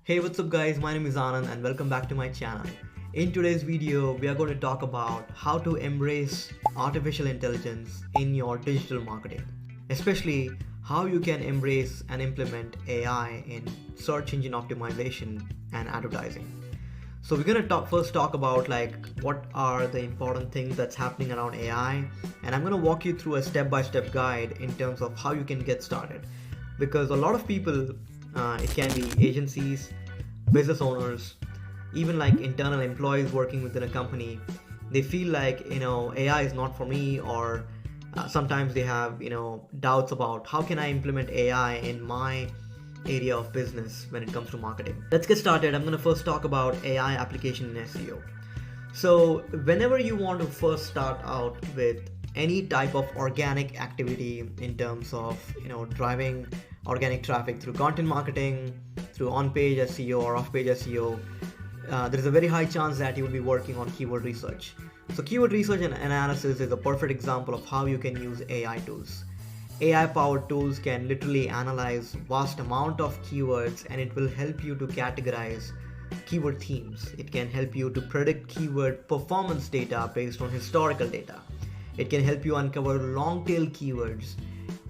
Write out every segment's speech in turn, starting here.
Hey, what's up guys, my name is Anand and welcome back to my channel. In today's video, we are going to talk about how to embrace artificial intelligence in your digital marketing, especially how you can embrace and implement AI in search engine optimization and advertising. So we're going to first talk about what are the important things that's happening around AI, and I'm going to walk you through a step-by-step guide in terms of how you can get started, because a lot of people, it can be agencies, business owners, even like internal employees working within a company, they feel like AI is not for me, or sometimes they have doubts about how can I implement AI in my area of business when it comes to marketing. Let's get started. I'm going to first talk about AI application in SEO. So whenever you want to first start out with any type of organic activity in terms of driving organic traffic through content marketing, through on-page SEO or off-page SEO, there is a very high chance that you will be working on keyword research. So keyword research and analysis is a perfect example of how you can use AI tools. AI powered tools can literally analyze vast amount of keywords, and it will help you to categorize keyword themes. It can help you to predict keyword performance data based on historical data. It can help you uncover long tail keywords,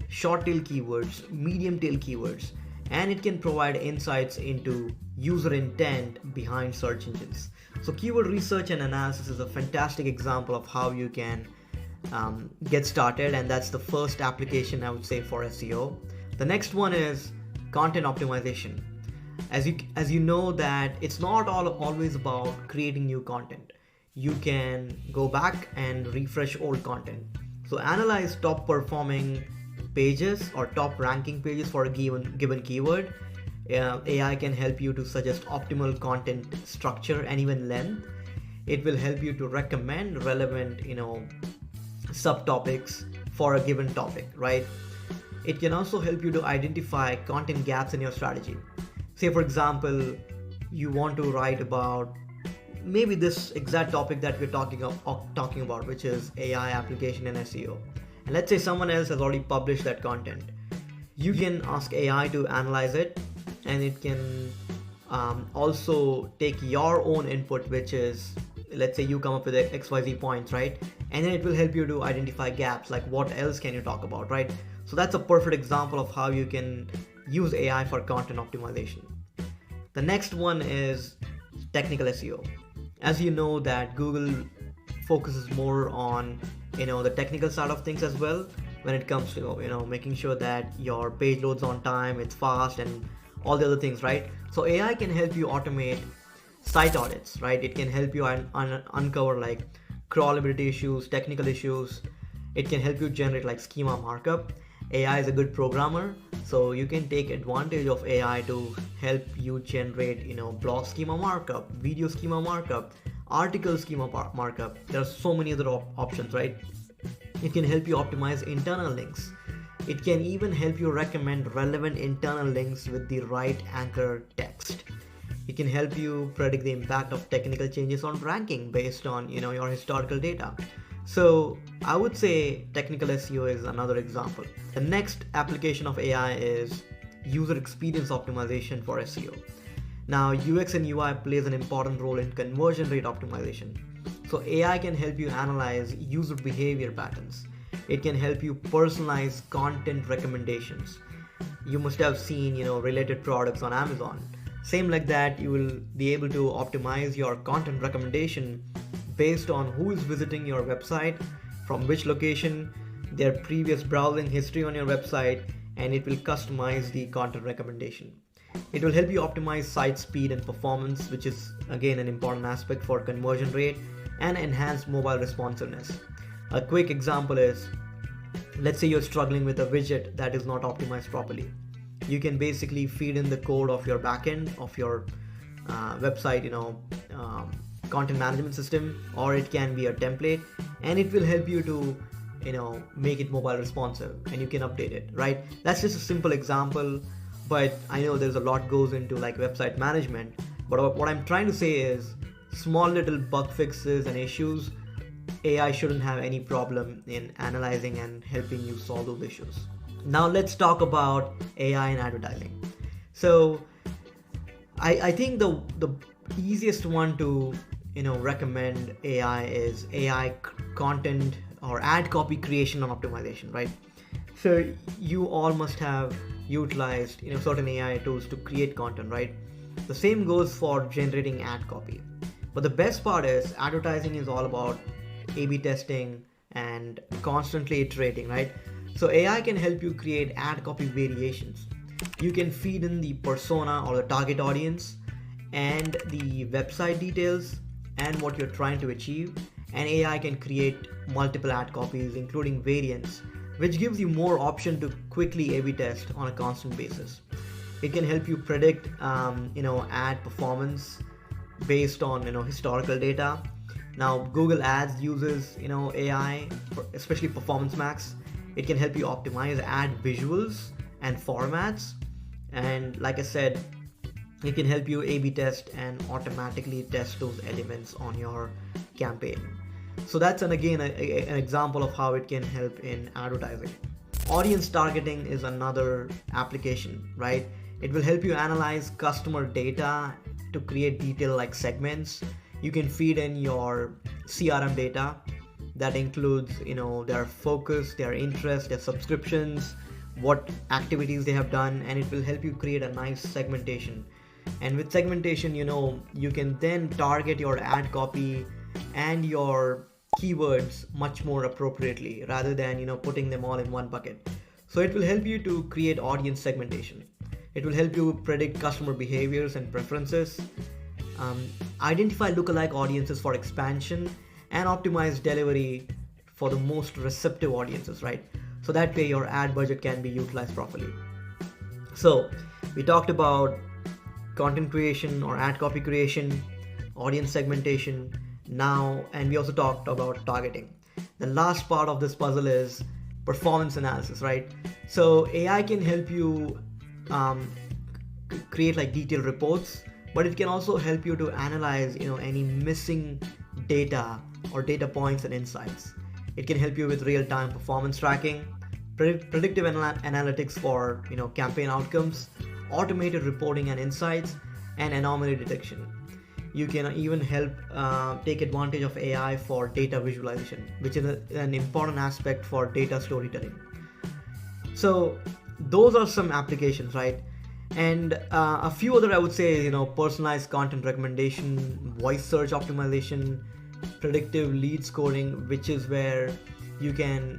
short tail keywords, medium tail keywords, and it can provide insights into user intent behind search engines. So keyword research and analysis is a fantastic example of how you can get started, and that's the first application I would say for SEO. The next one is content optimization. As you know that it's not always about creating new content. You can go back and refresh old content. So analyze top performing pages or top ranking pages for a given keyword. AI can help you to suggest optimal content structure and even length. It will help you to recommend relevant subtopics for a given topic, right? It can also help you to identify content gaps in your strategy. Say for example, you want to write about maybe this exact topic that we're talking about, which is AI application and SEO. And let's say someone else has already published that content. You can ask AI to analyze it, and it can also take your own input, which is, let's say you come up with XYZ points, right? And then it will help you to identify gaps, like what else can you talk about, right? So that's a perfect example of how you can use AI for content optimization. The next one is technical SEO. As you know that Google focuses more on the technical side of things as well, when it comes to making sure that your page loads on time, it's fast, and all the other things, right? So AI can help you automate site audits, right? It can help you uncover like crawlability issues, technical issues. It can help you generate like schema markup. AI is a good programmer, so you can take advantage of AI to help you generate blog schema markup, video schema markup, article schema markup. There are so many other options, right? It can help you optimize internal links. It can even help you recommend relevant internal links with the right anchor text. It can help you predict the impact of technical changes on ranking based on your historical data. So I would say technical SEO is another example. The next application of AI is user experience optimization for SEO. Now UX and UI plays an important role in conversion rate optimization. So AI can help you analyze user behavior patterns. It can help you personalize content recommendations. You must have seen related products on Amazon. Same like that, you will be able to optimize your content recommendation based on who is visiting your website, from which location, their previous browsing history on your website, and it will customize the content recommendation. It will help you optimize site speed and performance, which is again an important aspect for conversion rate, and enhance mobile responsiveness. A quick example is, let's say you're struggling with a widget that is not optimized properly. You can basically feed in the code of your backend of your website, content management system, or it can be a template, and it will help you to make it mobile responsive, and you can update it, right? That's just a simple example, but I know there's a lot goes into like website management. But what I'm trying to say is, small little bug fixes and issues, AI shouldn't have any problem in analyzing and helping you solve those issues. Now let's talk about AI in advertising. So I think the easiest one to recommend AI is AI content or ad copy creation and optimization, right? So you all must have utilized certain AI tools to create content, right? The same goes for generating ad copy. But the best part is advertising is all about A/B testing and constantly iterating, right? So AI can help you create ad copy variations. You can feed in the persona or the target audience and the website details and what you're trying to achieve, and AI can create multiple ad copies including variants, which gives you more option to quickly A/B test on a constant basis. It can help you predict ad performance based on historical data. Now Google Ads uses AI, especially Performance Max. It can help you optimize ad visuals and formats, and like I said, it can help you A/B test and automatically test those elements on your campaign. So that's an example of how it can help in advertising. Audience targeting is another application, right? It will help you analyze customer data to create detail like segments. You can feed in your CRM data that includes their focus, their interest, their subscriptions, what activities they have done, and it will help you create a nice segmentation. And with segmentation, you can then target your ad copy and your keywords much more appropriately rather than putting them all in one bucket. So it will help you to create audience segmentation. It will help you predict customer behaviors and preferences, identify lookalike audiences for expansion, and optimize delivery for the most receptive audiences, right? So that way your ad budget can be utilized properly. So we talked about content creation or ad copy creation, audience segmentation now, and we also talked about targeting. The last part of this puzzle is performance analysis, right? So AI can help you create like detailed reports, but it can also help you to analyze any missing data or data points and insights. It can help you with real-time performance tracking, predictive analytics for campaign outcomes, automated reporting and insights, and anomaly detection. You can even help take advantage of AI for data visualization, which is an important aspect for data storytelling. So those are some applications, right? And a few other I would say, personalized content recommendation, voice search optimization, predictive lead scoring, which is where you can,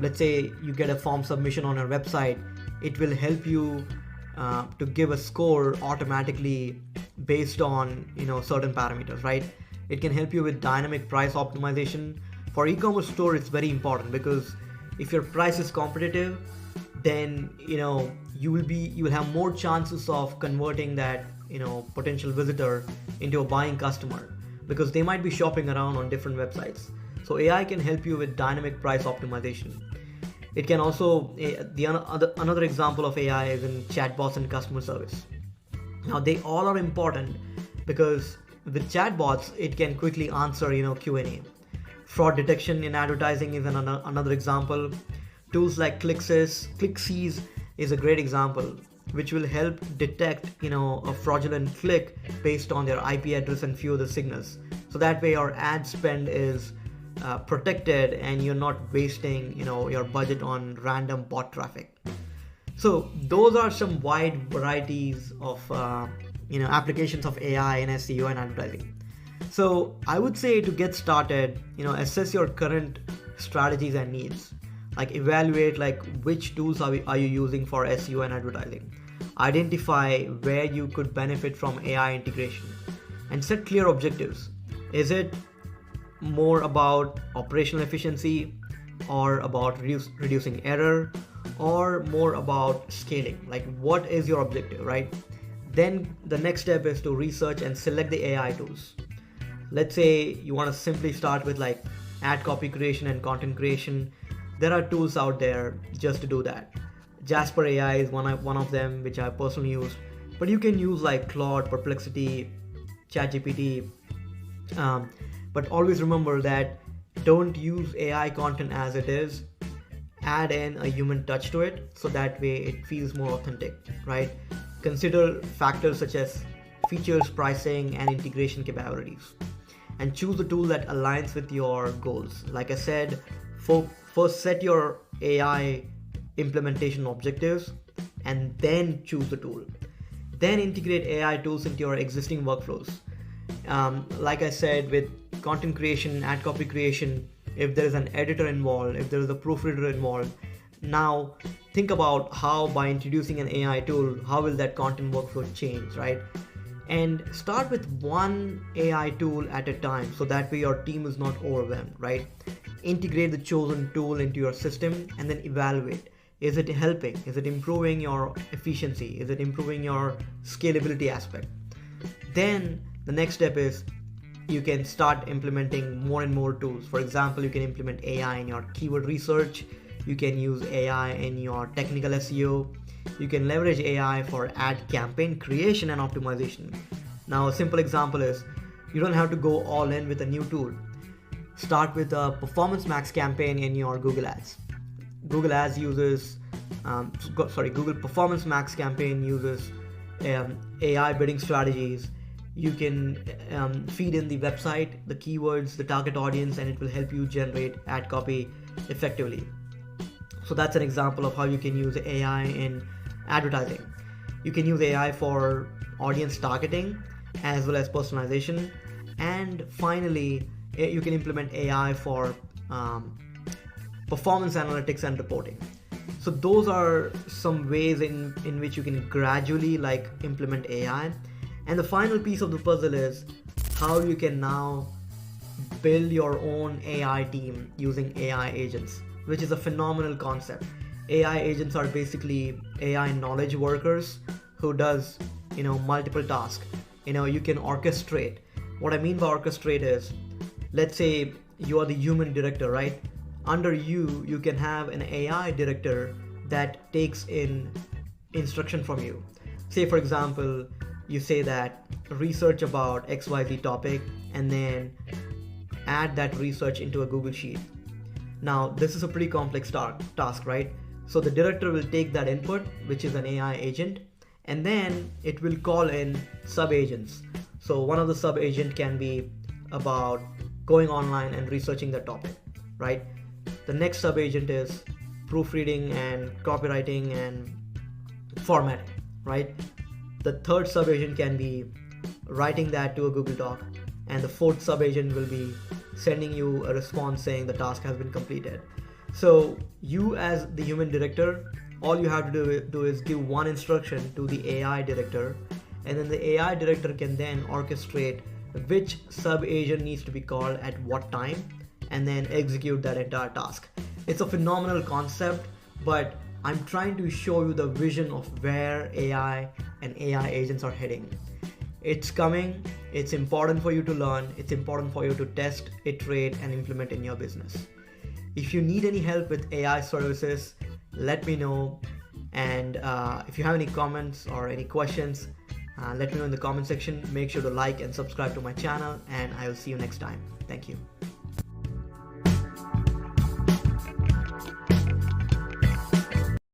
let's say you get a form submission on our website, it will help you to give a score automatically based on certain parameters, right? It can help you with dynamic price optimization. For e-commerce store, it's very important because if your price is competitive, then you will have more chances of converting that potential visitor into a buying customer, because they might be shopping around on different websites. So AI can help you with dynamic price optimization. It can also, another example of AI is in chatbots and customer service. Now they all are important because with chatbots, it can quickly answer Q&A. Fraud detection in advertising is another example. Tools like ClickSeize is a great example, which will help detect a fraudulent click based on their IP address and few other signals. So that way your ad spend is protected and you're not wasting your budget on random bot traffic. So those are some wide varieties of applications of AI in SEO and advertising. So I would say to get started, assess your current strategies and needs. Like evaluate like which tools are you using for SEO and advertising. Identify where you could benefit from AI integration and set clear objectives. Is it more about operational efficiency or about reducing error or more about scaling? Like what is your objective, right? Then the next step is to research and select the AI tools. Let's say you want to simply start with like ad copy creation and content creation. There are tools out there just to do that. Jasper AI is one of them, which I personally use, but you can use like Claude, Perplexity, ChatGPT. But always remember that don't use AI content as it is. Add in a human touch to it so that way it feels more authentic, right? Consider factors such as features, pricing, and integration capabilities. And choose the tool that aligns with your goals. Like I said, first set your AI implementation objectives and then choose the tool. Then integrate AI tools into your existing workflows. Like I said, with content creation, ad copy creation, if there is an editor involved, if there is a proofreader involved, now think about how by introducing an AI tool, how will that content workflow change, right? And start with one AI tool at a time, so that way your team is not overwhelmed, right? Integrate the chosen tool into your system and then evaluate. Is it helping? Is it improving your efficiency? Is it improving your scalability aspect? Then the next step is you can start implementing more and more tools. For example, you can implement AI in your keyword research. You can use AI in your technical SEO. You can leverage AI for ad campaign creation and optimization. Now, a simple example is you don't have to go all in with a new tool. Start with a Performance Max campaign in your Google Ads. Google Ads uses, Google Performance Max campaign uses AI bidding strategies. You can feed in the website, the keywords, the target audience, and it will help you generate ad copy effectively. So that's an example of how you can use AI in advertising. You can use AI for audience targeting as well as personalization. And finally, you can implement AI for performance analytics and reporting. So those are some ways in which you can gradually implement AI. And the final piece of the puzzle is how you can now build your own AI team using AI agents, which is a phenomenal concept. AI agents are basically AI knowledge workers who does multiple tasks. You can orchestrate. What I mean by orchestrate is, let's say you are the human director, right? Under you can have an AI director that takes in instruction from you. Say for example, you say that research about XYZ topic and then add that research into a Google Sheet. Now, this is a pretty complex task, right? So the director will take that input, which is an AI agent, and then it will call in sub-agents. So one of the sub-agent can be about going online and researching the topic, right? The next sub-agent is proofreading and copywriting and formatting, right? The third sub-agent can be writing that to a Google Doc, and the fourth sub-agent will be sending you a response saying the task has been completed. So you as the human director, all you have to do is give one instruction to the AI director, and then the AI director can then orchestrate which sub-agent needs to be called at what time and then execute that entire task. It's a phenomenal concept, but I'm trying to show you the vision of where AI and AI agents are heading. It's coming, it's important for you to learn, it's important for you to test, iterate, and implement in your business. If you need any help with AI services, let me know. And if you have any comments or any questions, let me know in the comment section. Make sure to like and subscribe to my channel, and I will see you next time. Thank you.